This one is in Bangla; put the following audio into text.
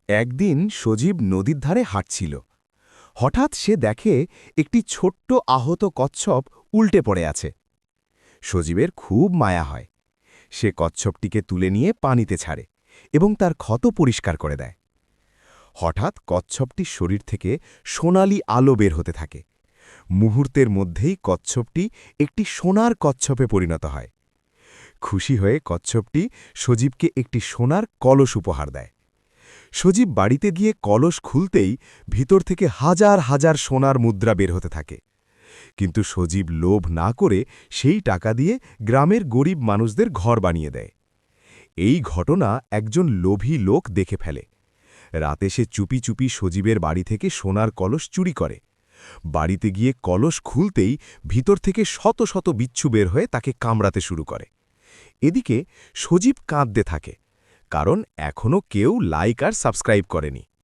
একদিন সজীব নদীর ধারে হাঁটছিল। হঠাৎ সে দেখে একটি ছোট্ট আহত কচ্ছপ উল্টে পড়ে আছে। সজীবের খুব মায়া হয়। সে কচ্ছপটিকে তুলে নিয়ে পানিতে ছাড়ে এবং তার ক্ষত পরিষ্কার করে দেয়। হঠাৎ কচ্ছপটির শরীর থেকে সোনালি আলো বের হতে থাকে। মুহূর্তের মধ্যেই কচ্ছপটি একটি সোনার কচ্ছপে পরিণত হয়। খুশি হয়ে কচ্ছপটি সজীবকে একটি সোনার কলস উপহার দেয়। সজীব বাড়িতে গিয়ে কলস খুলতেই ভিতর থেকে হাজার হাজার সোনার মুদ্রা বের হতে থাকে। কিন্তু সজীব লোভ না করে সেই টাকা দিয়ে গ্রামের গরিব মানুষদের ঘর বানিয়ে দেয়। এই ঘটনা একজন লোভী লোক দেখে ফেলে। রাতে সে চুপি চুপি সজীবের বাড়ি থেকে সোনার কলস চুরি করে। বাড়িতে গিয়ে কলস খুলতেই ভিতর থেকে শত শত বিচ্ছু বের হয়ে তাকে কামড়াতে শুরু করে। এদিকে সজীব কাঁদতে থাকে, কারণ এখনও কেউ লাইক আর সাবস্ক্রাইব করেনি।